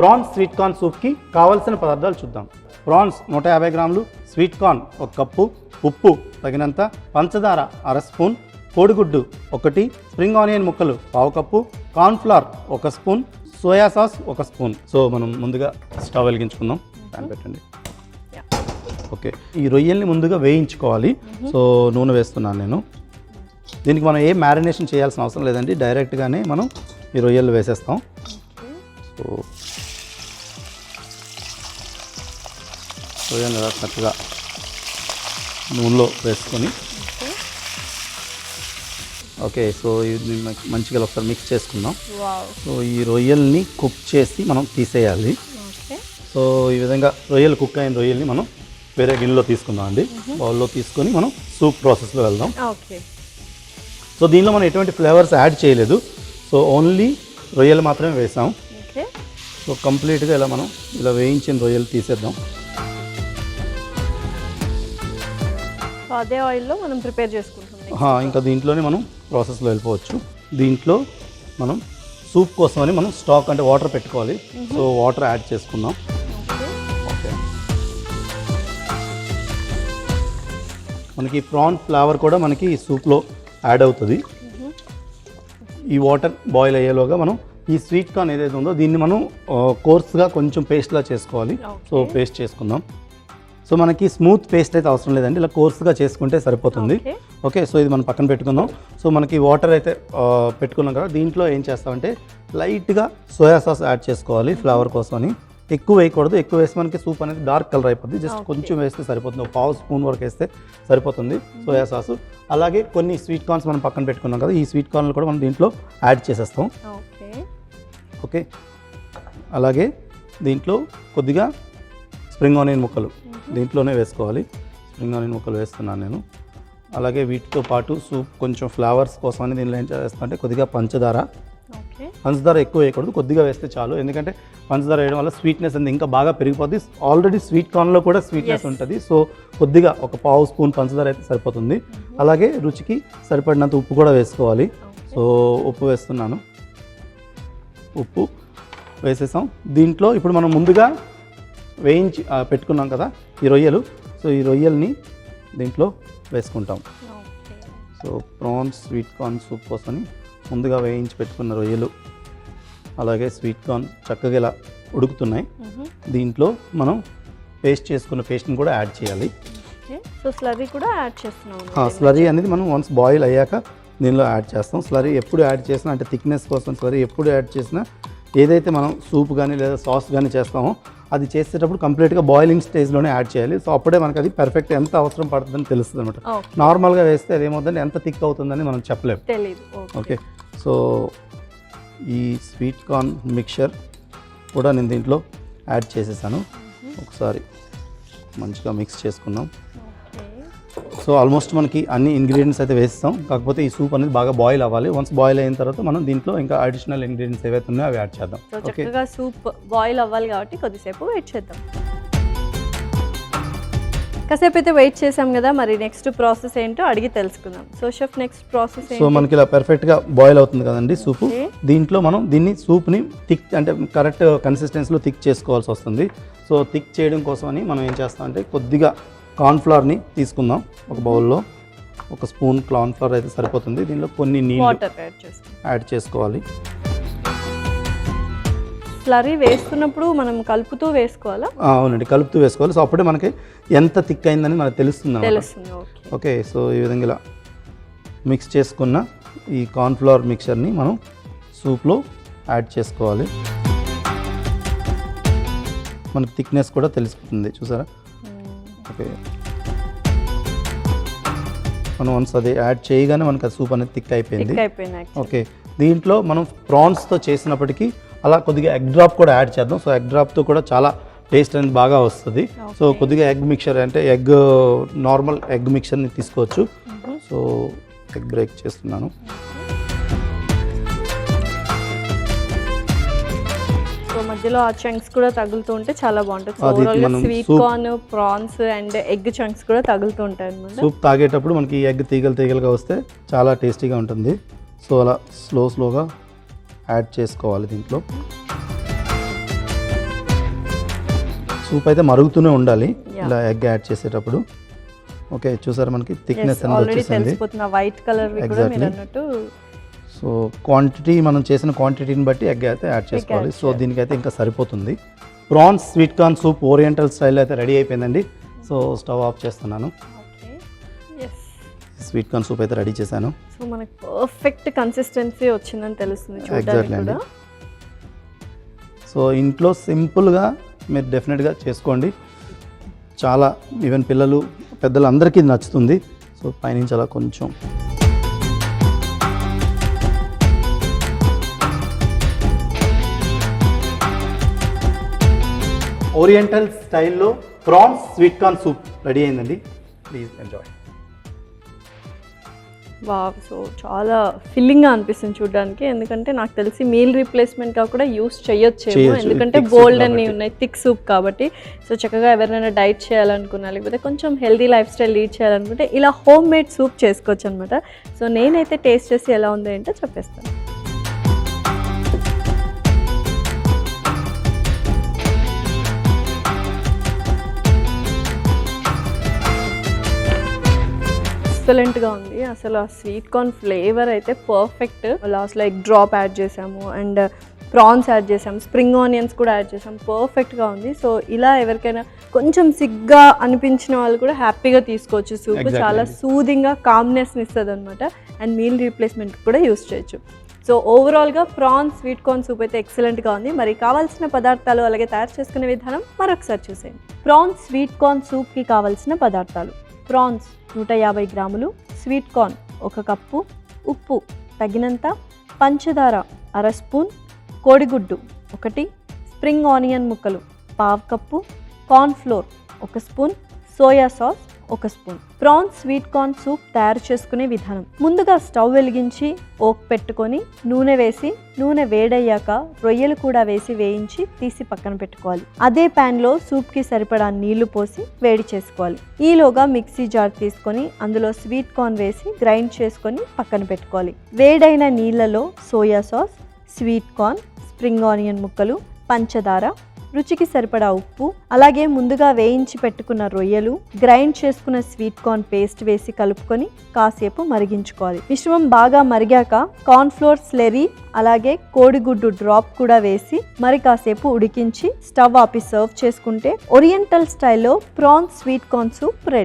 Prawns sweet corn సూప్కి కావాల్సిన పదార్థాలు చూద్దాం. ప్రాన్స్ 150 గ్రాములు, స్వీట్ కార్న్ 1 కప్పు, ఉప్పు తగినంత, పంచదార 1/2 స్పూన్, కోడిగుడ్డు 1, స్ప్రింగ్ ఆనియన్ ముక్కలు 1/2 cup, cornflour 1 spoon, soya sauce 1 spoon. So మనం ముందుగా స్టవ్ వెలిగించుకుందాం. ప్యాన్ పెట్టండి. ఓకే, ఈ రొయ్యల్ని ముందుగా వేయించుకోవాలి. సో నూనె వేస్తున్నాను నేను. దీనికి మనం ఏ మ్యారినేషన్ చేయాల్సిన అవసరం లేదండి, డైరెక్ట్గానే మనం ఈ రొయ్యలు వేసేస్తాం. సో రొయ్యలు చక్కగా నూనెలో వేసుకొని ఓకే, సో ఇది మంచిగా ఒకసారి మిక్స్ చేసుకుందాం. సో ఈ రొయ్యల్ని కుక్ చేసి మనం తీసేయాలి. సో ఈ విధంగా రొయ్యలు కుక్ అయిన రొయ్యల్ని మనం వేరే గిన్నెలో తీసుకుందాం అండి. బౌల్లో తీసుకొని మనం సూప్ ప్రాసెస్లో వెళ్దాం. సో దీనిలో మనం ఎటువంటి ఫ్లేవర్స్ యాడ్ చేయలేదు. సో ఓన్లీ రొయ్యలు మాత్రమే వేసాం. సో కంప్లీట్గా ఇలా మనం ఇలా వేయించిన రొయ్యలు తీసేద్దాం. అదే ఆయిల్లో మనం ప్రిపేర్ చేసుకుంటాం. ఇంకా దీంట్లోనే మనం ప్రాసెస్లో వెళ్ళిపోవచ్చు. దీంట్లో మనం సూప్ కోసమని మనం స్టాక్ అంటే వాటర్ పెట్టుకోవాలి. సో వాటర్ యాడ్ చేసుకుందాం. ఓకే, మనకి ప్రాన్ ఫ్లేవర్ కూడా మనకి ఈ సూప్లో యాడ్ అవుతుంది. ఈ వాటర్ బాయిల్ అయ్యేలోగా మనం ఈ స్వీట్ కార్న్ ఏదైతే ఉందో దీన్ని మనం కోర్స్గా కొంచెం పేస్ట్లా చేసుకోవాలి. సో పేస్ట్ చేసుకుందాం. సో మనకి స్మూత్ పేస్ట్ అయితే అవసరం లేదండి, ఇలా కోర్స్గా చేసుకుంటే సరిపోతుంది. ఓకే, సో ఇది మనం పక్కన పెట్టుకుందాం. సో మనకి వాటర్ అయితే పెట్టుకున్నాం కదా, దీంట్లో ఏం చేస్తామంటే లైట్గా సోయా సాస్ యాడ్ చేసుకోవాలి ఫ్లేవర్ కోసం అని. ఎక్కువ వేయకూడదు, ఎక్కువ వేస్తే మనకి సూప్ అనేది డార్క్ కలర్ అయిపోతుంది. జస్ట్ కొంచెం వేస్తే సరిపోతుంది, 1/2 స్పూన్ వరకు వేస్తే సరిపోతుంది సోయా సాసు. అలాగే కొన్ని స్వీట్ కార్న్స్ మనం పక్కన పెట్టుకున్నాం కదా, ఈ స్వీట్ కార్న్లు కూడా మనం దీంట్లో యాడ్ చేసేస్తాం. ఓకే, అలాగే దీంట్లో కొద్దిగా స్ప్రింగ్ ఆనియన్ ముక్కలు దీంట్లోనే వేసుకోవాలి. స్ప్రింగ్ ఆనియన్ ముక్కలు వేస్తున్నాను నేను. అలాగే వీటితో పాటు సూప్ కొంచెం ఫ్లేవర్స్ కోసమని దీనిలో ఏం చేస్తామంటే కొద్దిగా పంచదార ఎక్కువ వేయకూడదు, కొద్దిగా వేస్తే చాలు. ఎందుకంటే పంచదార వేయడం వల్ల స్వీట్నెస్ అనేది ఇంకా బాగా పెరిగిపోద్ది. ఆల్రెడీ స్వీట్ కార్న్లో కూడా స్వీట్నెస్ ఉంటుంది. సో కొద్దిగా 1/2 స్పూన్ పంచదార అయితే సరిపోతుంది. అలాగే రుచికి సరిపడినంత ఉప్పు కూడా వేసుకోవాలి. సో ఉప్పు వేస్తున్నాను. ఉప్పు వేసేసాం. దీంట్లో ఇప్పుడు మనం ముందుగా వేయించి పెట్టుకున్నాం కదా ఈ రొయ్యలు. సో ఈ రొయ్యల్ని దీంట్లో వేసుకుంటాం. So prawns sweet corn soup కోసమని ముందుగా వేయించి పెట్టుకున్న రొయ్యలు అలాగే స్వీట్ కార్న్ చక్కగా ఇలా ఉడుకుతున్నాయి. దీంట్లో మనం పేస్ట్ చేసుకున్న పేస్ట్ని కూడా యాడ్ చేయాలి. సో స్లరీ కూడా యాడ్ చేస్తున్నాం. స్లరీ అనేది మనం వన్స్ బాయిల్ అయ్యాక దీనిలో యాడ్ చేస్తాం. స్లరీ ఎప్పుడు యాడ్ చేసినా అంటే థిక్నెస్ కోసం స్లరీ ఎప్పుడు యాడ్ చేసినా ఏదైతే మనం సూప్ కానీ లేదా సాస్ కానీ చేస్తామో అది చేసేటప్పుడు కంప్లీట్గా బాయిలింగ్ స్టేజ్లోనే యాడ్ చేయాలి. సో అప్పుడే మనకు అది పర్ఫెక్ట్ ఎంత అవసరం పడుతుందని తెలుస్తుంది అనమాట. నార్మల్గా వేస్తే అది ఏమవుతుందని ఎంత థిక్ అవుతుందని మనం చెప్పలేము. ఓకే, సో ఈ స్వీట్ కార్న్ మిక్చర్ కూడా నేను దీంట్లో యాడ్ చేసేసాను. ఒకసారి మంచిగా మిక్స్ చేసుకున్నాం. సో ఆల్మోస్ట్ మనకి అన్ని ఇంగ్రీడియంట్స్ అయితే వేస్తాం. కాకపోతే ఈ సూప్ అనేది బాగా బాయిల్ అవ్వాలి. వన్స్ బాయిల్ అయిన తర్వాత మనం దీంట్లో ఇంకా అడిషనల్ ఇంగ్రీడియంట్స్ ఏవైతే ఉన్నాయో అవి యాడ్ చేద్దాం. చక్కగా సూప్ బాయిల్ అవ్వాలి కాబట్టి కొద్దిసేపు వెయిట్ చేద్దాం. కాసేపు అయితే వెయిట్ చేసాం కదా, మరి నెక్స్ట్ ప్రాసెస్ ఏంటో అడిగి తెలుసుకుందాం. So chef next process so మనకి ఇలా పర్ఫెక్ట్గా బాయిల్ అవుతుంది కదండి సూపు. దీంట్లో మనం దీన్ని సూప్ని థిక్ అంటే కరెక్ట్ కన్సిస్టెన్సీలో థిక్ చేసుకోవాల్సి వస్తుంది. సో థిక్ చేయడం కోసం అని మనం ఏం చేస్తామంటే కొద్దిగా కార్న్ఫ్లవర్ని తీసుకుందాం. ఒక బౌల్లో 1 స్పూన్ కార్న్ఫ్లవర్ అయితే సరిపోతుంది. దీనిలో కొన్ని నీళ్ళు యాడ్ చేసుకోవాలి. స్లరీ వేస్తున్నప్పుడు మనం కలుపుతూ వేసుకోవాలా? అవునండి, కలుపుతూ వేసుకోవాలి. సో అప్పుడే మనకి ఎంత థిక్ అయిందని మనకు తెలుస్తుంది. ఓకే, సో ఈ విధంగా ఇలా మిక్స్ చేసుకున్న ఈ కార్న్ఫ్లవర్ మిక్చర్ని మనం సూప్లో యాడ్ చేసుకోవాలి. మనకి థిక్నెస్ కూడా తెలిసిపోతుంది, చూసారా? ఓకే, మనం వన్స్ అది యాడ్ చేయగానే మనకి అది సూప్ అనేది థిక్ అయిపోయింది. ఓకే, దీంట్లో మనం ప్రాన్స్తో చేసినప్పటికీ అలా కొద్దిగా ఎగ్ డ్రాప్ కూడా యాడ్ చేద్దాం. సో ఎగ్ డ్రాప్తో కూడా చాలా టేస్ట్ అనేది బాగా వస్తుంది. సో కొద్దిగా ఎగ్ మిక్చర్ అంటే నార్మల్ ఎగ్ మిక్చర్ని తీసుకోవచ్చు. సో ఎగ్ బ్రేక్ చేస్తున్నాను. మధ్యలో ఆ చంక్స్ కూడా తగులుతూ ఉంటే చాలా బాగుంటుంది. ఓవరాల్గా sweet corn, prawns and egg chunks కూడా తగులుతూ ఉంటాయి అన్నమాట. సూప్ తాగేటప్పుడు మనకి ఎగ్ తీగలుగా వస్తే చాలా టేస్టీగా ఉంటుంది. సో అలా స్లోగా యాడ్ చేసుకోవాలి దీంట్లో. సూప్ అయితే మరుగుతూనే ఉండాలి ఇలా ఎగ్ యాడ్ చేసేటప్పుడు. ఓకే, చూసారు మనకి థిక్నెస్ అనేది ఆల్రెడీ వచ్చేసింది. తెలిసిపోతున్న వైట్ కలర్ కూడా మీరు అన్నట్టు. సో క్వాంటిటీ మనం చేసిన క్వాంటిటీని బట్టి ఎగ్ అయితే యాడ్ చేసుకోవాలి. సో దీనికైతే ఇంకా సరిపోతుంది. Prawns sweet corn soup oriental style అయితే రెడీ అయిపోయిందండి. సో స్టవ్ ఆఫ్ చేస్తున్నాను. స్వీట్ కార్న్ సూప్ అయితే రెడీ చేశాను. సో మనకి పర్ఫెక్ట్ కన్సిస్టెన్సీ వచ్చిందని తెలుస్తుంది చూడడానికి ఎగ్జాక్ట్లీ కూడా. అండి. సో ఇంట్లో సింపుల్గా మీరు డెఫినెట్గా చేసుకోండి. చాలా ఈవెన్ పిల్లలు పెద్దలు అందరికీ నచ్చుతుంది. సో పైనుంచి అలా కొంచెం ఓరియంటల్ స్టైల్లో prawns sweet corn soup ready అయిందండి. Please enjoy. వావ్, సో చాలా ఫిల్లింగ్గా అనిపిస్తుంది చూడడానికి. ఎందుకంటే నాకు తెలిసి మీల్ రీప్లేస్మెంట్గా కూడా యూస్ చేయొచ్చేమో, ఎందుకంటే బోల్డ్ అన్నీ ఉన్నాయి, థిక్ సూప్ కాబట్టి. సో చక్కగా ఎవరైనా డైట్ చేయాలనుకున్నా లేకపోతే కొంచెం హెల్తీ లైఫ్ స్టైల్ లీడ్ చేయాలనుకుంటే ఇలా హోమ్ మేడ్ సూప్ చేసుకోవచ్చు అనమాట. సో నేనైతే టేస్ట్ చేసి ఎలా ఉందో ఏంటో చెప్పేస్తాను. ఎక్సలెంట్గా ఉంది అసలు. ఆ స్వీట్ కార్న్ ఫ్లేవర్ అయితే పర్ఫెక్ట్. లాస్ట్లో ఎగ్ డ్రాప్ యాడ్ చేసాము అండ్ ప్రాన్స్ యాడ్ చేసాము, స్ప్రింగ్ ఆనియన్స్ కూడా యాడ్ చేసాము. పర్ఫెక్ట్గా ఉంది. సో ఇలా ఎవరికైనా కొంచెం సిగ్గా అనిపించిన వాళ్ళు కూడా హ్యాపీగా తీసుకోవచ్చు. సూప్ చాలా సూదింగ్గా కామ్నెస్ని ఇస్తుంది అనమాట. అండ్ మీల్ రీప్లేస్మెంట్ కూడా యూస్ చేయొచ్చు. సో ఓవరాల్గా ప్రాన్స్ స్వీట్ కార్న్ సూప్ అయితే ఎక్సలెంట్గా ఉంది. మరి కావాల్సిన పదార్థాలు అలాగే తయారు చేసుకునే విధానం మరొకసారి చూసేయండి. ప్రాన్స్ స్వీట్ కార్న్ సూప్కి కావాల్సిన పదార్థాలు: ప్రాన్స్ 150 గ్రాములు, స్వీట్ కార్న్ 1 కప్పు, ఉప్పు తగినంత, పంచదార 1/2 స్పూన్, కోడిగుడ్డు 1, స్ప్రింగ్ ఆనియన్ ముక్కలు 1/2 cup, corn flour 1 spoon, soya sauce 1 spoon. Prawns sweet corn soup తయారు చేసుకునే విధానం: ముందుగా స్టవ్ వెలిగించి ఓక్ పెట్టుకొని నూనె వేసి, నూనె వేడయ్యాక రొయ్యలు కూడా వేసి వేయించి తీసి పక్కన పెట్టుకోవాలి. అదే ప్యాన్లో సూప్కి సరిపడా నీళ్లు పోసి వేడి చేసుకోవాలి. ఈలోగా మిక్సీ జార్ తీసుకొని అందులో స్వీట్ కార్న్ వేసి గ్రైండ్ చేసుకొని పక్కన పెట్టుకోవాలి. వేడైన నీళ్లలో soya sauce, sweet corn, spring onion ముక్కలు, పంచదార, రుచికి సరిపడా ఉప్పు, అలాగే ముందుగా వేయించి పెట్టుకున్న రొయ్యలు, గ్రైండ్ చేసుకున్న స్వీట్ కార్న్ పేస్ట్ వేసి కలుపుకొని కాసేపు మరిగించుకోవాలి. మిశ్రమం బాగా మరిగాక కార్న్ ఫ్లోర్ స్లెరీ అలాగే కోడిగుడ్డు డ్రాప్ కూడా వేసి మరి కాసేపు ఉడికించి స్టవ్ ఆపి సర్వ్ చేసుకుంటే ఓరియంటల్ స్టైల్లో prawns sweet corn soup ready.